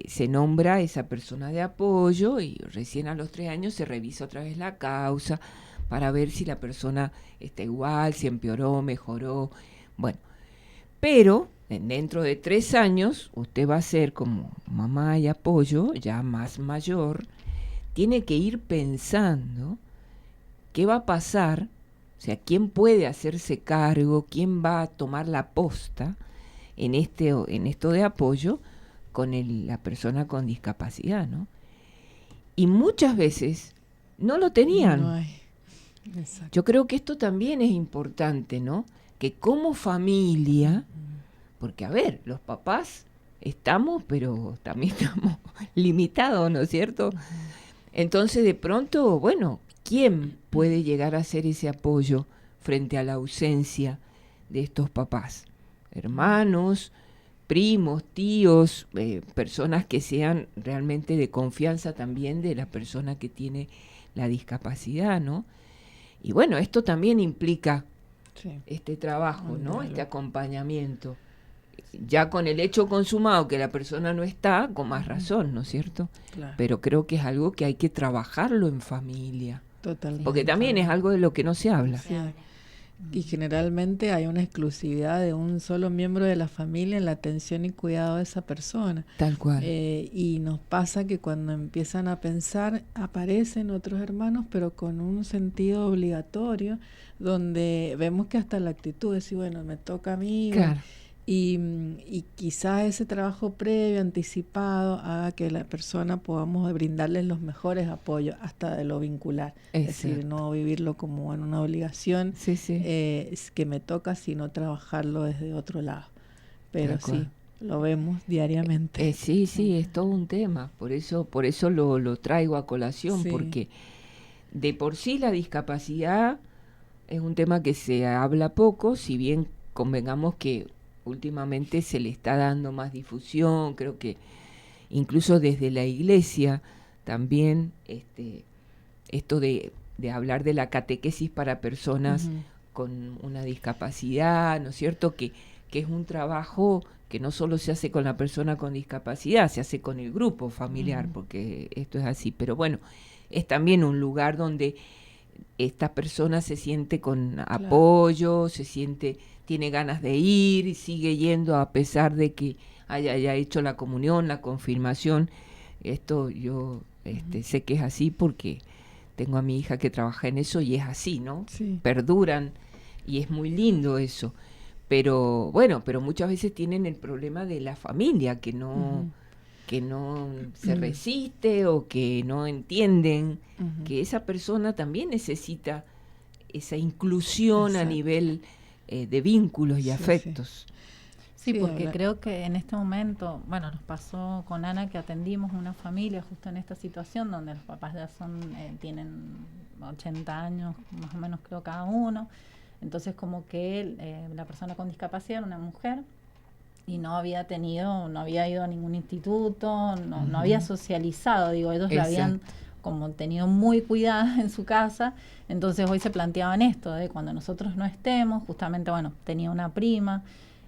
se nombra esa persona de apoyo y recién a los 3 años se revisa otra vez la causa para ver si la persona está igual, si empeoró, mejoró, bueno. Pero dentro de 3 años usted va a ser como mamá y apoyo, ya más mayor, tiene que ir pensando qué va a pasar, o sea, quién puede hacerse cargo, quién va a tomar la posta en esto de apoyo con la persona con discapacidad, ¿no? Y muchas veces no lo tenían. No hay. Exacto. Yo creo que esto también es importante, ¿no? Que como familia, porque a ver, los papás estamos, pero también estamos limitados, ¿no es cierto? Entonces de pronto, bueno, ¿quién puede llegar a hacer ese apoyo frente a la ausencia de estos papás? Hermanos, primos, tíos, personas que sean realmente de confianza también de la persona que tiene la discapacidad, ¿no? Y bueno, esto también implica este trabajo, ¿no? Este acompañamiento. Ya con el hecho consumado que la persona no está, con más razón, ¿no es cierto? Claro. Pero creo que es algo que hay que trabajarlo en familia. Totalmente. Porque también es algo de lo que no se habla. Sí. Y generalmente hay una exclusividad de un solo miembro de la familia en la atención y cuidado de esa persona. Tal cual. Y nos pasa que cuando empiezan a pensar, aparecen otros hermanos, pero con un sentido obligatorio, donde vemos que hasta la actitud es, bueno, me toca a mí. Claro. Y quizás ese trabajo previo, anticipado, haga que la persona podamos brindarles los mejores apoyos, hasta de lo vincular. Es decir, no vivirlo como en una obligación que me toca, sino trabajarlo desde otro lado. Pero sí, lo vemos diariamente. Sí, es todo un tema. Por eso lo traigo a colación, porque de por sí la discapacidad es un tema que se habla poco, si bien convengamos que últimamente se le está dando más difusión, creo que incluso desde la iglesia también esto de de hablar de la catequesis para personas con una discapacidad, ¿no es cierto? Que es un trabajo que no solo se hace con la persona con discapacidad, se hace con el grupo familiar, porque esto es así. Pero bueno, es también un lugar donde esta persona se siente con apoyo, tiene ganas de ir y sigue yendo a pesar de que haya hecho la comunión, la confirmación. Esto yo sé que es así porque tengo a mi hija que trabaja en eso y es así, ¿no? Sí. Perduran y es muy lindo eso. Pero bueno, pero muchas veces tienen el problema de la familia que no se resiste o que no entienden que esa persona también necesita esa inclusión a nivel de vínculos y afectos. Sí, porque creo que en este momento, bueno, nos pasó con Ana que atendimos una familia justo en esta situación donde los papás ya tienen 80 años, más o menos creo cada uno. Entonces como que la persona con discapacidad era una mujer y no había ido a ningún instituto, no había socializado, digo, ellos la habían como tenido muy cuidada en su casa. Entonces hoy se planteaban esto, de cuando nosotros no estemos, justamente, bueno, tenía una prima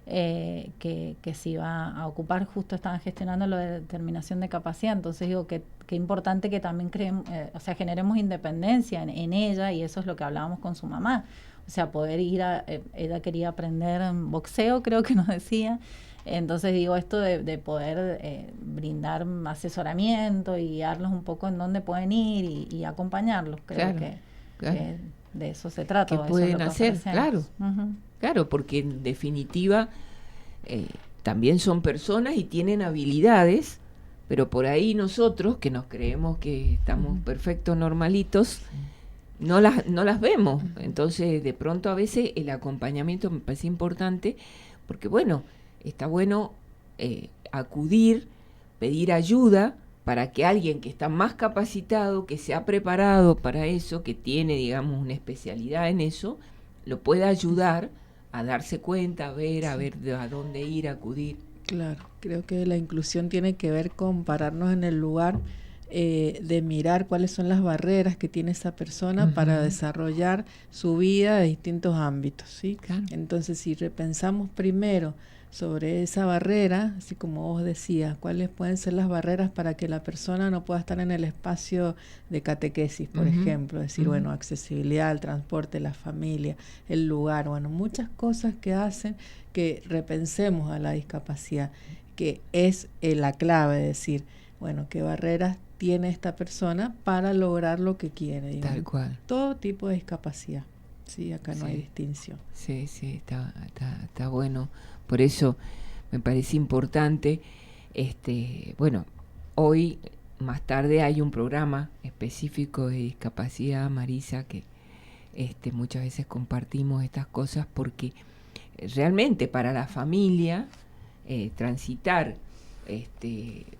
que se iba a ocupar, justo estaban gestionando lo de determinación de capacidad. Entonces digo que importante que también generemos independencia en ella, y eso es lo que hablábamos con su mamá. O sea, poder ella quería aprender boxeo, creo que nos decía. Entonces digo, esto de poder brindar asesoramiento y guiarlos un poco en dónde pueden ir y acompañarlos. Creo que de eso se trata. ¿Qué pueden hacer? Claro, claro, porque en definitiva también son personas y tienen habilidades, pero por ahí nosotros, que nos creemos que estamos perfectos, normalitos, no las vemos. Entonces, de pronto a veces el acompañamiento me parece importante, porque bueno, está bueno acudir, pedir ayuda para que alguien que está más capacitado, que se ha preparado para eso, que tiene, digamos, una especialidad en eso, lo pueda ayudar a darse cuenta, a ver a dónde ir, acudir. Claro, creo que la inclusión tiene que ver con pararnos en el lugar de mirar cuáles son las barreras que tiene esa persona para desarrollar su vida en distintos ámbitos, ¿sí? Claro. Entonces, si repensamos primero sobre esa barrera, así como vos decías, cuáles pueden ser las barreras para que la persona no pueda estar en el espacio de catequesis, por ejemplo, decir, bueno, accesibilidad al transporte, la familia, el lugar, bueno, muchas cosas que hacen que repensemos a la discapacidad, que es la clave de decir, bueno, qué barreras tiene esta persona para lograr lo que quiere, digamos. Tal cual. Todo tipo de discapacidad, sí, acá no hay distinción. Sí, está bueno. Por eso me parece importante, bueno, hoy más tarde hay un programa específico de discapacidad, Marisa, que muchas veces compartimos estas cosas porque realmente para la familia transitar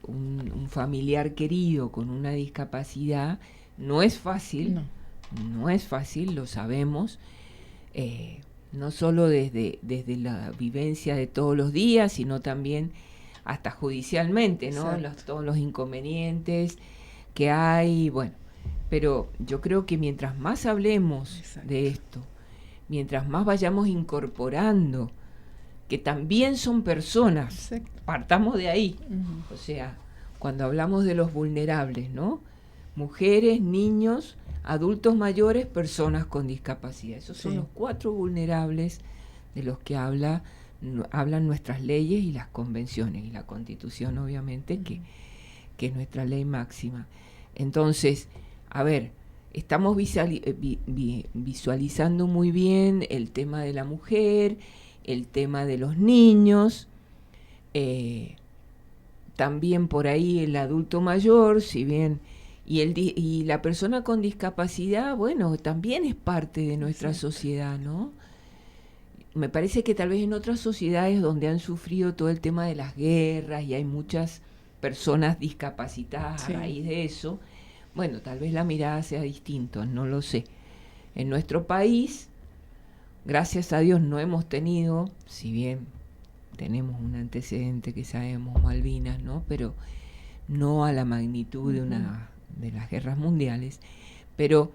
un familiar querido con una discapacidad no es fácil, no es fácil, lo sabemos, no solo desde la vivencia de todos los días, sino también hasta judicialmente, ¿no? Todos los inconvenientes que hay, bueno, pero yo creo que mientras más hablemos de esto, mientras más vayamos incorporando que también son personas, partamos de ahí, o sea, cuando hablamos de los vulnerables, ¿no? Mujeres, niños, adultos mayores, personas con discapacidad. Esos son los 4 vulnerables de los que hablan nuestras leyes y las convenciones, y la Constitución, obviamente, que es nuestra ley máxima. Entonces, a ver, estamos visualizando muy bien el tema de la mujer, el tema de los niños, también por ahí el adulto mayor, si bien... Y la persona con discapacidad, bueno, también es parte de nuestra sociedad, ¿no? Me parece que tal vez en otras sociedades donde han sufrido todo el tema de las guerras y hay muchas personas discapacitadas a raíz de eso, bueno, tal vez la mirada sea distinta, no lo sé. En nuestro país, gracias a Dios, no hemos tenido, si bien tenemos un antecedente que sabemos, Malvinas, ¿no? Pero no a la magnitud de las guerras mundiales, pero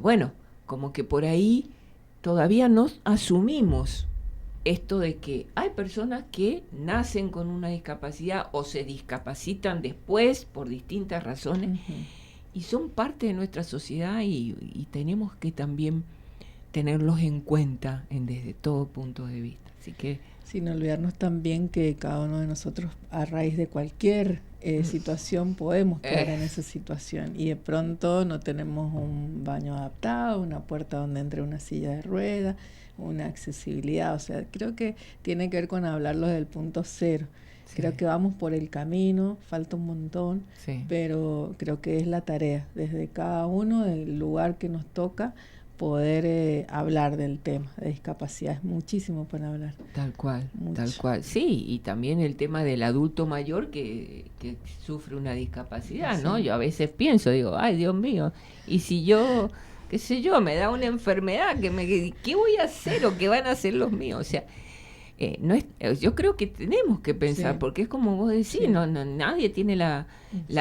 bueno, como que por ahí todavía no asumimos esto de que hay personas que nacen con una discapacidad o se discapacitan después por distintas razones y son parte de nuestra sociedad y tenemos que también tenerlos en cuenta desde todo punto de vista. Así que sin olvidarnos también que cada uno de nosotros a raíz de cualquier situación podemos caer en esa situación y de pronto no tenemos un baño adaptado, una puerta donde entre una silla de ruedas, una accesibilidad, o sea, creo que tiene que ver con hablarlo del punto cero. Sí. Creo que vamos por el camino, falta un montón, sí, pero creo que es la tarea, desde cada uno, del lugar que nos toca, poder hablar del tema de discapacidad. Es muchísimo para hablar. Tal cual, tal cual. Sí, y también el tema del adulto mayor que sufre una discapacidad, sí, ¿no? Yo a veces pienso, digo, ay, Dios mío, y si yo, qué sé yo, me da una enfermedad, ¿qué voy a hacer o qué van a hacer los míos? O sea, no es, yo creo que tenemos que pensar, sí, porque es como vos decís, sí, nadie tiene la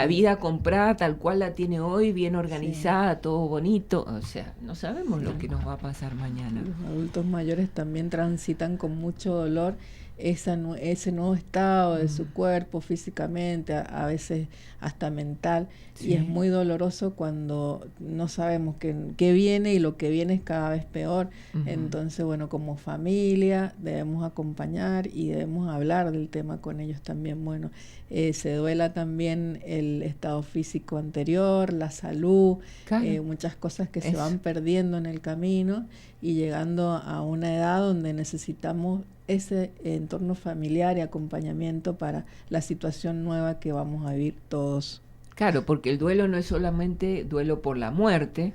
vida comprada tal cual la tiene hoy, bien organizada, sí, todo bonito, o sea, no sabemos, sí, lo que nos va a pasar mañana. Los adultos mayores también transitan con mucho dolor ese nuevo estado de su cuerpo físicamente, a veces hasta mental, sí, y es muy doloroso cuando no sabemos qué viene y lo que viene es cada vez peor. Entonces, bueno, como familia debemos acompañar y debemos hablar del tema con ellos también. Bueno, se duela también el estado físico anterior, la salud, claro, muchas cosas que se van perdiendo en el camino y llegando a una edad donde necesitamos ese entorno familiar y acompañamiento para la situación nueva que vamos a vivir todos. Claro, porque el duelo no es solamente duelo por la muerte,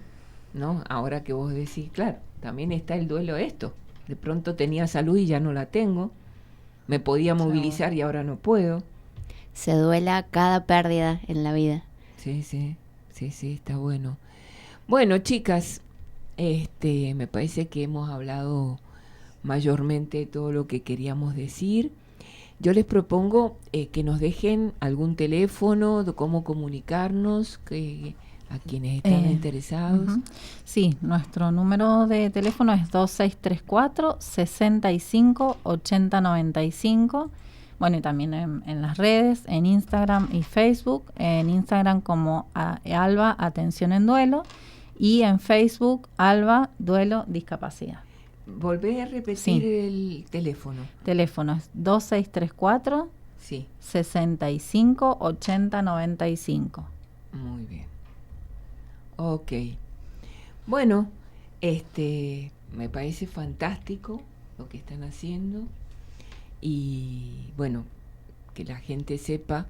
¿no? Ahora que vos decís, claro, también está el duelo esto. De pronto tenía salud y ya no la tengo. Me podía movilizar y ahora no puedo. Se duela cada pérdida en la vida. Sí, está bueno. Bueno, chicas, me parece que hemos hablado mayormente todo lo que queríamos decir. Yo les propongo que nos dejen algún teléfono de cómo comunicarnos a quienes están interesados. Sí, nuestro número de teléfono es 2634-65-8095. Bueno, y también en las redes, en Instagram y Facebook. En Instagram como Alba Atención en Duelo y en Facebook Alba Duelo Discapacidad. Volvé a repetir el teléfono. Teléfono es 2634 65 80 95. Muy bien. Ok. Bueno, me parece fantástico lo que están haciendo y bueno, que la gente sepa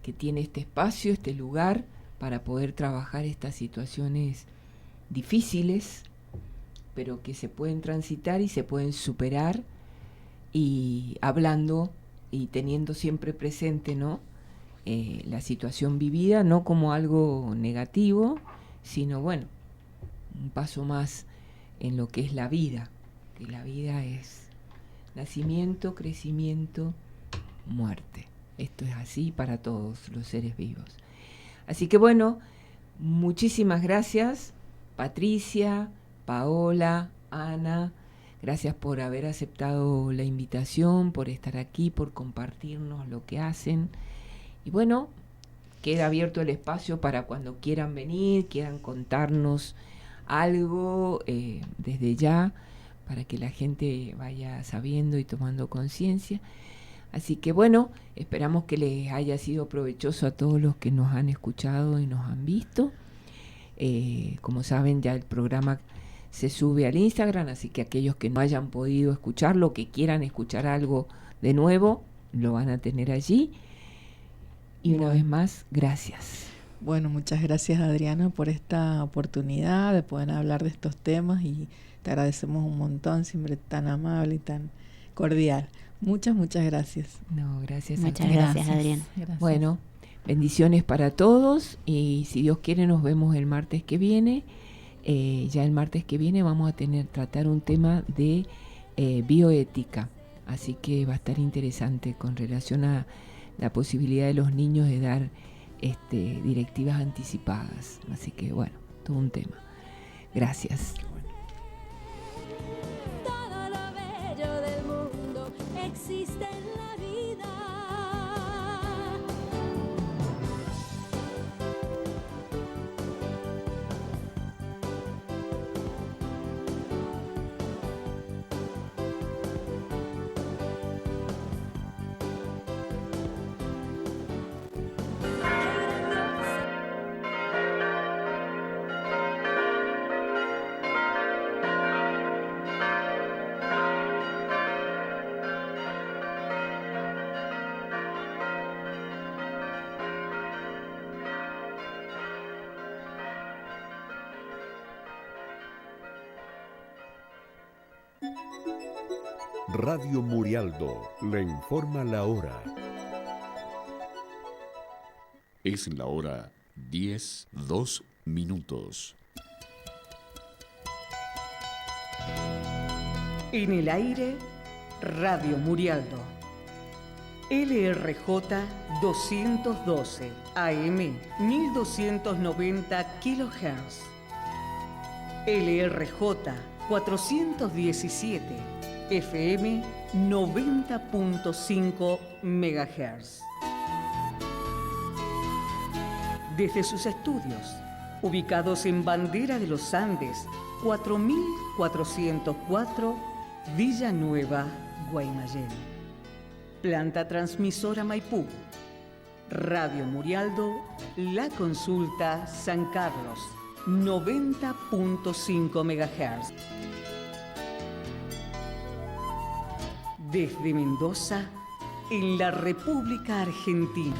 que tiene este espacio, este lugar para poder trabajar estas situaciones difíciles, pero que se pueden transitar y se pueden superar, y hablando y teniendo siempre presente, ¿no? La situación vivida, no como algo negativo, sino bueno, un paso más en lo que es la vida, que la vida es nacimiento, crecimiento, muerte. Esto es así para todos los seres vivos. Así que bueno, muchísimas gracias, Patricia, Paola, Ana, gracias por haber aceptado la invitación, por estar aquí, por compartirnos lo que hacen. Y bueno, queda abierto el espacio para cuando quieran venir, quieran contarnos algo desde ya, para que la gente vaya sabiendo y tomando conciencia. Así que bueno, esperamos que les haya sido provechoso a todos los que nos han escuchado y nos han visto. Como saben, ya el programa se sube al Instagram, así que aquellos que no hayan podido escucharlo, que quieran escuchar algo de nuevo, lo van a tener allí. Y una vez más, gracias. Bueno, muchas gracias, Adriana, por esta oportunidad de poder hablar de estos temas y te agradecemos un montón, siempre tan amable y tan cordial. Muchas gracias. No, gracias. Muchas gracias, Adriana. Gracias. Bueno, bendiciones para todos y si Dios quiere nos vemos el martes que viene. Ya el martes que viene vamos a tratar un tema de bioética, así que va a estar interesante con relación a la posibilidad de los niños de dar directivas anticipadas, así que bueno, todo un tema. Gracias. Todo lo bello del mundo existe en la vida. Radio Murialdo le informa la hora. Es la hora 10:02. En el aire, Radio Murialdo. LRJ 212, AM 1290 kHz. LRJ 417, FM 90.5 MHz. Desde sus estudios, ubicados en Bandera de los Andes, 4404, Villanueva, Guaymallén. Planta transmisora Maipú. Radio Murialdo, La Consulta, San Carlos, 90.5 MHz. Desde Mendoza, en la República Argentina.